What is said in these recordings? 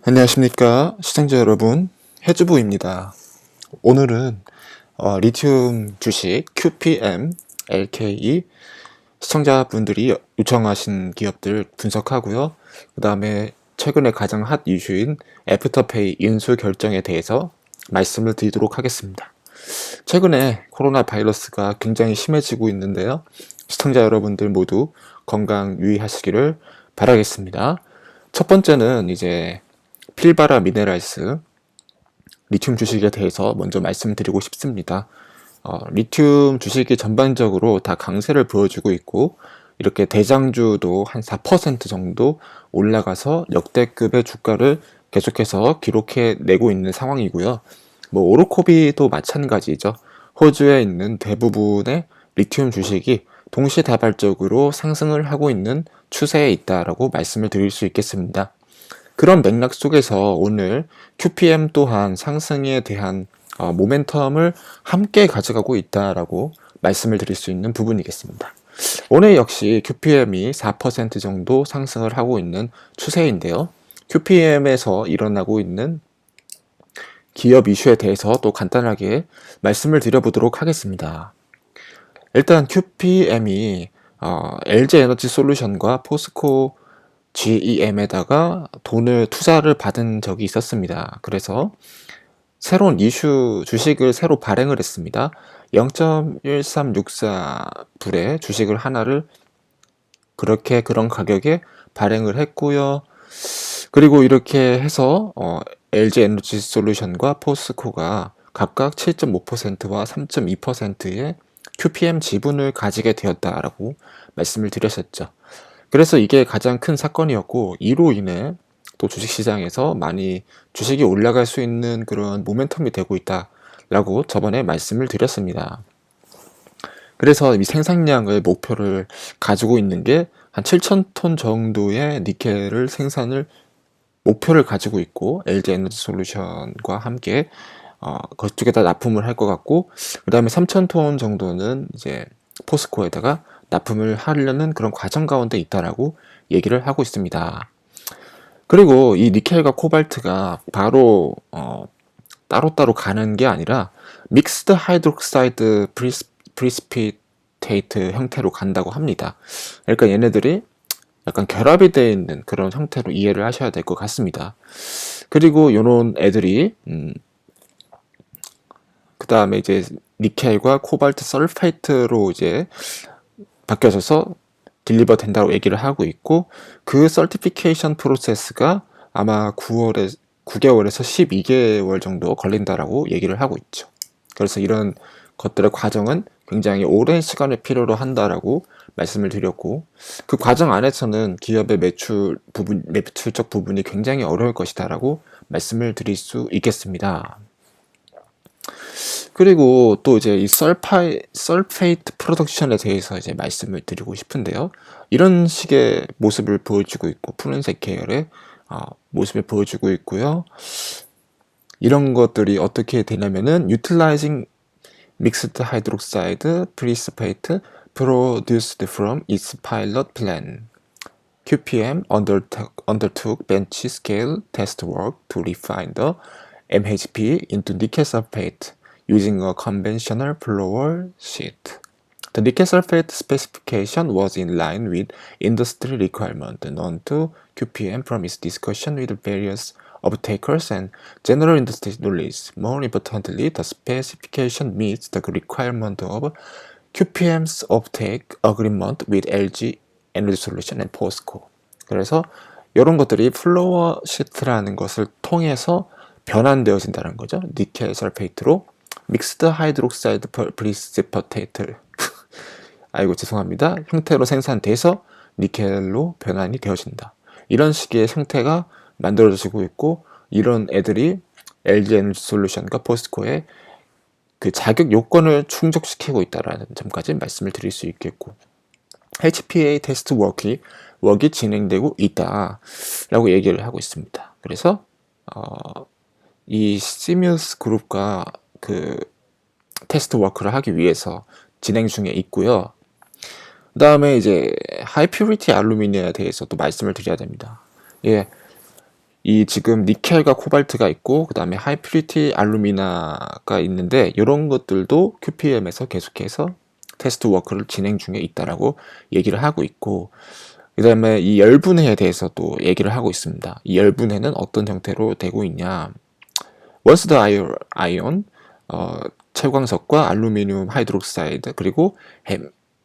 안녕하십니까 시청자 여러분, 해주부입니다. 오늘은 리튬 주식 QPM, LKE 시청자분들이 요청하신 기업들 분석하고요. 그 다음에 최근에 가장 핫 이슈인 애프터페이 인수 결정에 대해서 말씀을 드리도록 하겠습니다. 최근에 코로나 바이러스가 굉장히 심해지고 있는데요. 시청자 여러분들 모두 건강 유의하시기를 바라겠습니다. 첫 번째는 이제 필바라 미네랄스 리튬 주식에 대해서 먼저 말씀드리고 싶습니다. 리튬 주식이 전반적으로 다 강세를 보여주고 있고, 이렇게 대장주도 한 4% 정도 올라가서 역대급의 주가를 계속해서 기록해 내고 있는 상황이고요. 오르코비도 마찬가지죠. 호주에 있는 대부분의 리튬 주식이 동시다발적으로 상승을 하고 있는 추세에 있다라고 말씀을 드릴 수 있겠습니다. 그런 맥락 속에서 오늘 QPM 또한 상승에 대한 모멘텀을 함께 가져가고 있다라고 말씀을 드릴 수 있는 부분이겠습니다. 오늘 역시 QPM이 4% 정도 상승을 하고 있는 추세인데요. QPM에서 일어나고 있는 기업 이슈에 대해서 또 간단하게 말씀을 드려보도록 하겠습니다. 일단 QPM이 LG에너지솔루션과 포스코 GEM에다가 돈을 투자를 받은 적이 있었습니다. 그래서 새로운 이슈 주식을 새로 발행을 했습니다. 0.1364불의 주식을 하나를 그런 가격에 발행을 했고요. 그리고 이렇게 해서 LG에너지솔루션과 포스코가 각각 7.5%와 3.2%의 QPM 지분을 가지게 되었다라고 말씀을 드렸었죠. 그래서 이게 가장 큰 사건이었고, 이로 인해 또 주식시장에서 많이 주식이 올라갈 수 있는 그런 모멘텀이 되고 있다라고 저번에 말씀을 드렸습니다. 그래서 이 생산량을 목표를 가지고 있는 게 한 7,000톤 정도의 니켈을 생산을 목표를 가지고 있고, LG에너지솔루션과 함께 그쪽에다 납품을 할 것 같고, 그 다음에 3,000톤 정도는 이제 포스코에다가 납품을 하려는 그런 과정 가운데 있다라고 얘기를 하고 있습니다. 그리고 이 니켈과 코발트가 바로 따로따로 가는 게 아니라 믹스드 하이드록사이드 프리시피테이트 형태로 간다고 합니다. 그러니까 얘네들이 약간 결합이 되어 있는 그런 형태로 이해를 하셔야 될 것 같습니다. 그리고 요런 애들이 그 다음에 이제 니켈과 코발트 설페이트로 이제 바뀌어져서 딜리버 된다고 얘기를 하고 있고, 그 서티피케이션 프로세스가 아마 9개월에서 12개월 정도 걸린다라고 얘기를 하고 있죠. 그래서 이런 것들의 과정은 굉장히 오랜 시간을 필요로 한다라고 말씀을 드렸고, 그 과정 안에서는 기업의 매출적 부분이 굉장히 어려울 것이다라고 말씀을 드릴 수 있겠습니다. 그리고 또 이제 이 설페이트 프로덕션에 대해서 이제 말씀을 드리고 싶은데요. 이런 식의 모습을 보여주고 있고, 푸른색 계열의 모습을 보여주고 있고요. 이런 것들이 어떻게 되냐면은 utilizing mixed hydroxide precipitate produced from its pilot plan. QPM undertook bench scale test work to refine the MHP into nickel sulfate using a conventional floor sheet. The nickel sulfate specification was in line with industry requirement known to QPM from its discussion with various off-takers and general industry knowledge. More importantly, the specification meets the requirement of QPM's off-take agreement with LG 에너지 솔루션 and 포스코. 그래서 이런 것들이 플로어 시트라는 것을 통해서 변환되어진다는 거죠. 니켈 설페이트로 믹스드 하이드록사이드 프리시피테이트 아이고 죄송합니다. 형태로 생산돼서 니켈로 변환이 되어진다. 이런 식의 형태가 만들어지고 있고, 이런 애들이 LG 에너지 솔루션과 포스코의 그 자격 요건을 충족시키고 있다는 점까지 말씀을 드릴 수 있겠고, HPA 테스트 워크이 진행되고 있다라고 얘기를 하고 있습니다. 그래서 이 시뮤스 그룹과 그 테스트 워크를 하기 위해서 진행 중에 있고요. 그 다음에 이제 하이 퓨리티 알루미늄에 대해서도 말씀을 드려야 됩니다. 예, 이 지금 니켈과 코발트가 있고 그 다음에 하이퓨리티 알루미나가 있는데 이런 것들도 QPM에서 계속해서 테스트 워크를 진행 중에 있다라고 얘기를 하고 있고, 그 다음에 이 열분해에 대해서도 얘기를 하고 있습니다. 이 열분해는 어떤 형태로 되고 있냐. 원스 더 아이온, 채광석과 알루미늄 하이드록사이드 그리고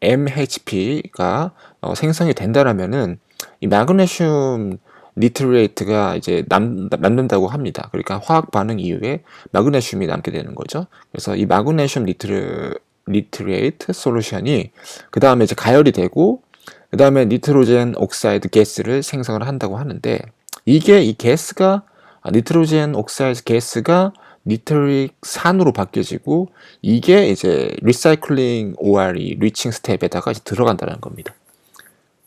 MHP가 생성이 된다라면은 이 마그네슘 니트레이트가 이제 남는다고 합니다. 그러니까 화학 반응 이후에 마그네슘이 남게 되는 거죠. 그래서 이 마그네슘 니트레이트 솔루션이 그 다음에 이제 가열이 되고 그 다음에 니트로젠 옥사이드 가스를 생성을 한다고 하는데, 이게 이 가스가 니트로젠 옥사이드 가스가 니트릭 산으로 바뀌어지고 이게 이제 리사이클링 ORE 리칭 스텝에다가 이제 들어간다는 겁니다.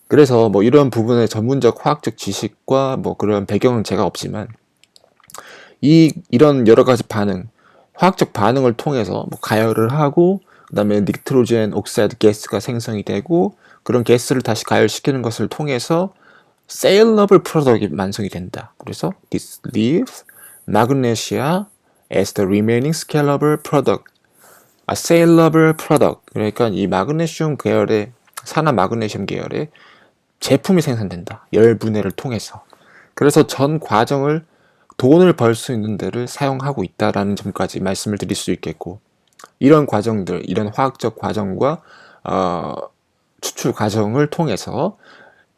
그래서 뭐 이런 부분의 전문적 화학적 지식과 뭐 그런 배경은 제가 없지만 이런 여러 가지 반응, 화학적 반응을 통해서 뭐 가열을 하고 그다음에 니트로젠 옥사이드 가스가 생성이 되고 그런 가스를 다시 가열시키는 것을 통해서 saleable product이 완성이 된다. 그래서 this leaves magnesia as the remaining scalable product. saleable product. 그러니까 이 마그네슘 계열의 산화 마그네슘 계열의 제품이 생산된다. 열분해를 통해서. 그래서 전 과정을 돈을 벌 수 있는 데를 사용하고 있다라는 점까지 말씀을 드릴 수 있겠고, 이런 과정들, 이런 화학적 과정과 추출 과정을 통해서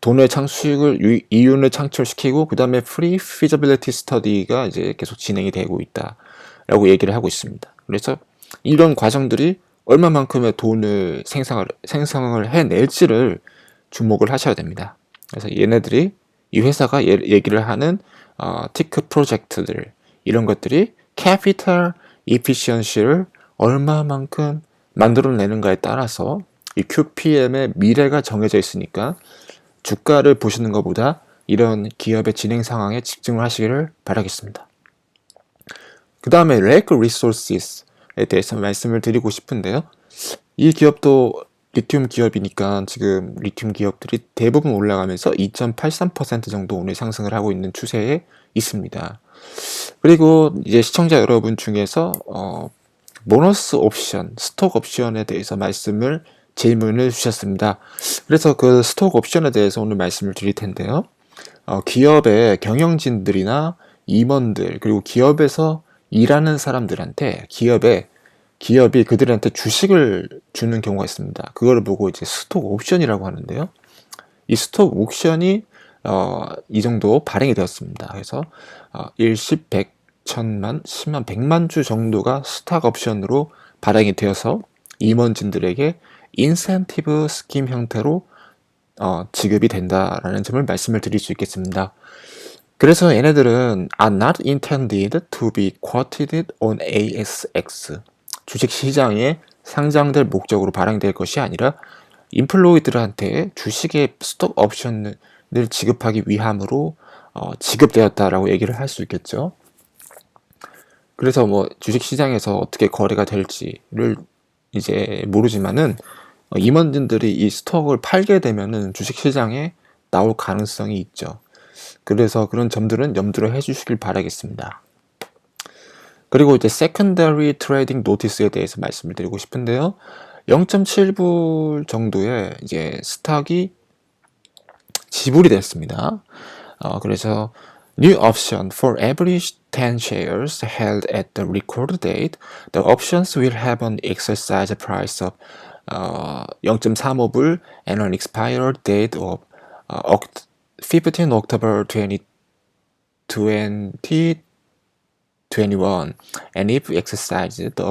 돈의 수익을 이윤을 창출시키고 그 다음에 프리 피저빌리티 스터디가 이제 계속 진행이 되고 있다라고 얘기를 하고 있습니다. 그래서 이런 과정들이 얼마만큼의 돈을 생성을 해낼지를 주목을 하셔야 됩니다. 그래서 얘네들이 이 회사가 얘기를 하는 티크 프로젝트들, 이런 것들이 캐피탈 이피시언시를 얼마만큼 만들어내는가에 따라서 이 QPM의 미래가 정해져 있으니까 주가를 보시는 것보다 이런 기업의 진행 상황에 집중을 하시기를 바라겠습니다. 그 다음에 Lake Resources에 대해서 말씀을 드리고 싶은데요. 이 기업도 리튬 기업이니까 지금 리튬 기업들이 대부분 올라가면서 2.83% 정도 오늘 상승을 하고 있는 추세에 있습니다. 그리고 이제 시청자 여러분 중에서 보너스 옵션, 스톡 옵션에 대해서 질문을 주셨습니다. 그래서 그 스톡 옵션에 대해서 오늘 말씀을 드릴 텐데요. 기업의 경영진들이나 임원들 그리고 기업에서 일하는 사람들한테 기업이 그들한테 주식을 주는 경우가 있습니다. 그걸 보고 이제 스톡 옵션이라고 하는데요. 이 스톡 옵션이 이 정도 발행이 되었습니다. 그래서 1, 10, 100, 1000만, 10만, 100만 주 정도가 스톡 옵션으로 발행이 되어서 임원진들에게 인센티브 스킴 형태로 지급이 된다라는 점을 말씀을 드릴 수 있겠습니다. 그래서 얘네들은 are not intended to be quoted on ASX. 주식시장에 상장될 목적으로 발행될 것이 아니라 인플로이들한테 주식의 스톡 옵션을 지급하기 위함으로 지급되었다라고 얘기를 할 수 있겠죠. 그래서 뭐 주식시장에서 어떻게 거래가 될지를 이제 모르지만은 임원진들이 이 스톡을 팔게 되면은 주식시장에 나올 가능성이 있죠. 그래서 그런 점들은 염두를 해주시길 바라겠습니다. 그리고 이제 secondary trading notice에 대해서 말씀을 드리고 싶은데요. 0.7불 정도의 이제 스탁이 지불이 됐습니다. 그래서 new option for every 10 shares held at the record date, the options will have an exercise price of 0.35불 and an expired date of 15 October 2021. And if exercised, the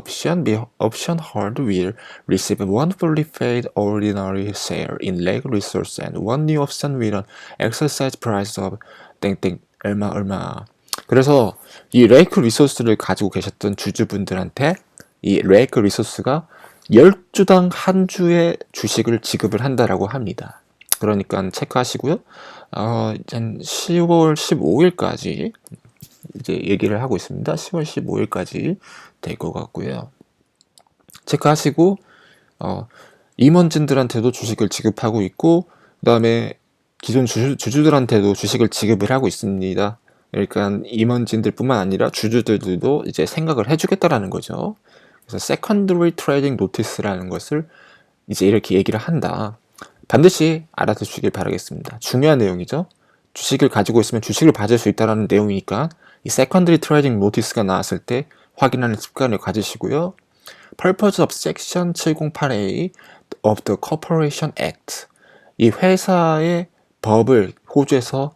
option holder will receive one fully paid ordinary share in Lake Resource and one new option with an exercise price of 땡땡 얼마. 그래서 이 레이크 리소스를 가지고 계셨던 주주분들한테 이 레이크 리소스가 10주당 한 주의 주식을 지급을 한다라고 합니다. 그러니까 체크하시고요. 한 10월 15일까지 이제 얘기를 하고 있습니다. 10월 15일까지 될 것 같고요. 체크하시고 임원진들한테도 주식을 지급하고 있고 그 다음에 기존 주주들한테도 주식을 지급을 하고 있습니다. 그러니까 임원진들뿐만 아니라 주주들도 이제 생각을 해주겠다라는 거죠. 그래서 secondary trading notice라는 것을 이제 이렇게 얘기를 한다. 반드시 알아두시길 바라겠습니다. 중요한 내용이죠. 주식을 가지고 있으면 주식을 받을 수 있다는 내용이니까 이 secondary trading notice가 나왔을 때 확인하는 습관을 가지시고요. Purpose of Section 708A of the Corporation Act. 이 회사의 법을 호주에서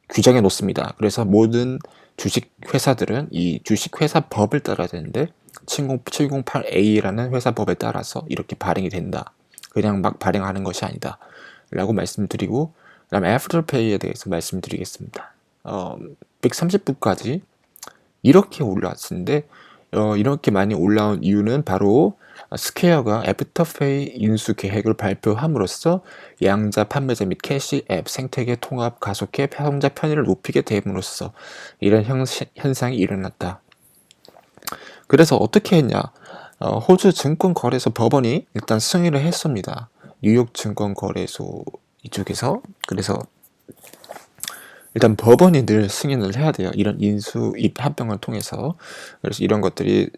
규정해 놓습니다. 그래서 모든 주식 회사들은 이 주식 회사 법을 따라야 되는데 708A라는 회사 법에 따라서 이렇게 발행이 된다. 그냥 막 발행하는 것이 아니다. 라고 말씀드리고 그다음에 애프터페이에 대해서 말씀드리겠습니다. 130부까지 이렇게 올라왔는데 이렇게 많이 올라온 이유는 바로 스퀘어가 애프터페이 인수 계획을 발표함으로써 양자 판매자 및 캐시 앱 생태계 통합 가속해 사용자 편의를 높이게 됨으로써 이런 현상이 일어났다. 그래서 어떻게 했냐? 호주 증권거래소 법원이 일단 승인을 했습니다. 뉴욕 증권거래소 이쪽에서. 그래서 일단 법원이 늘 승인을 해야 돼요. 이런 인수 합병을 통해서. 그래서 이런 것들이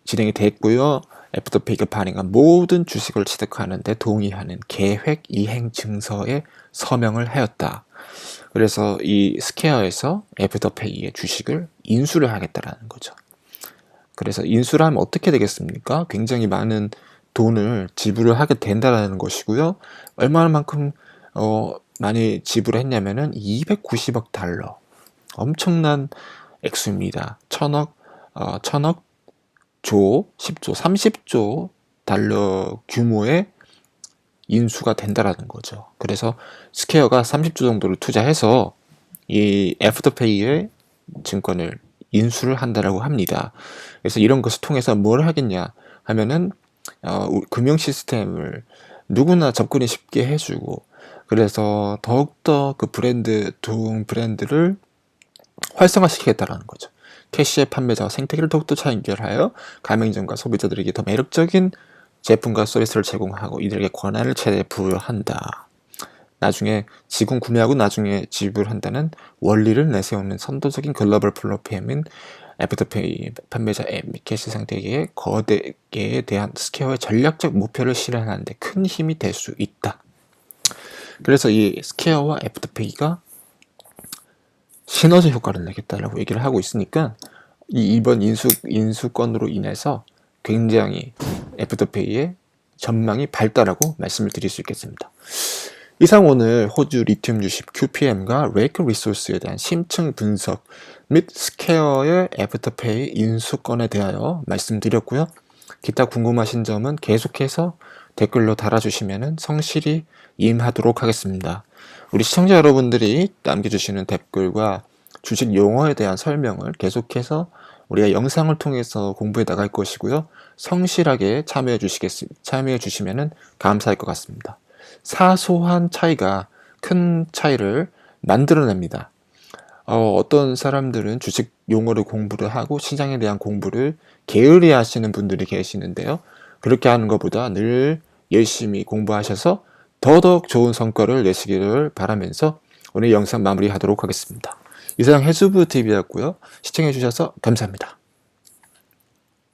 진행이 됐고요. 애프터페이가 발행한 모든 주식을 취득하는 데 동의하는 계획 이행 증서에 서명을 하였다. 그래서 이 스퀘어에서 애프터페이의 주식을 인수를 하겠다라는 거죠. 그래서 인수를 하면 어떻게 되겠습니까? 굉장히 많은 돈을 지불을 하게 된다는 것이고요. 얼마만큼 많이 지불했냐면은 290억 달러. 엄청난 액수입니다. 천억, 조, 10조, 30조 달러 규모의 인수가 된다라는 거죠. 그래서 스퀘어가 30조 정도를 투자해서 이 애프터페이의 증권을 인수를 한다라고 합니다. 그래서 이런 것을 통해서 뭘 하겠냐 하면은 금융 시스템을 누구나 접근이 쉽게 해주고 그래서 더욱더 그 브랜드를 활성화시키겠다라는 거죠. 캐시의 판매자와 생태계를 더욱더 잘 연결하여 가맹점과 소비자들에게 더 매력적인 제품과 서비스를 제공하고 이들에게 권한을 최대 부여한다. 나중에 지금 구매하고 나중에 지불한다는 원리를 내세우는 선도적인 글로벌 플랫폼인 애프터페이 판매자 앱 및 캐시 생태계의 거대에 대한 스퀘어의 전략적 목표를 실현하는 데 큰 힘이 될 수 있다. 그래서 이 스퀘어와 애프터페이가 시너지 효과를 내겠다라고 얘기를 하고 있으니까 이번 인수건으로 인해서 굉장히 애프터페이의 전망이 밝다라고 말씀을 드릴 수 있겠습니다. 이상 오늘 호주 리튬 주식 QPM과 레이크 리소스에 대한 심층 분석 및 스퀘어의 애프터페이 인수건에 대하여 말씀드렸고요. 기타 궁금하신 점은 계속해서 댓글로 달아주시면 성실히 임하도록 하겠습니다. 우리 시청자 여러분들이 남겨주시는 댓글과 주식 용어에 대한 설명을 계속해서 우리가 영상을 통해서 공부해 나갈 것이고요. 성실하게 참여해 주시면 감사할 것 같습니다. 사소한 차이가 큰 차이를 만들어냅니다. 어떤 사람들은 주식 용어를 공부를 하고 시장에 대한 공부를 게을리 하시는 분들이 계시는데요. 그렇게 하는 것보다 늘 열심히 공부하셔서 더더욱 좋은 성과를 내시기를 바라면서 오늘 영상 마무리하도록 하겠습니다. 이상 해수부TV였고요. 시청해 주셔서 감사합니다.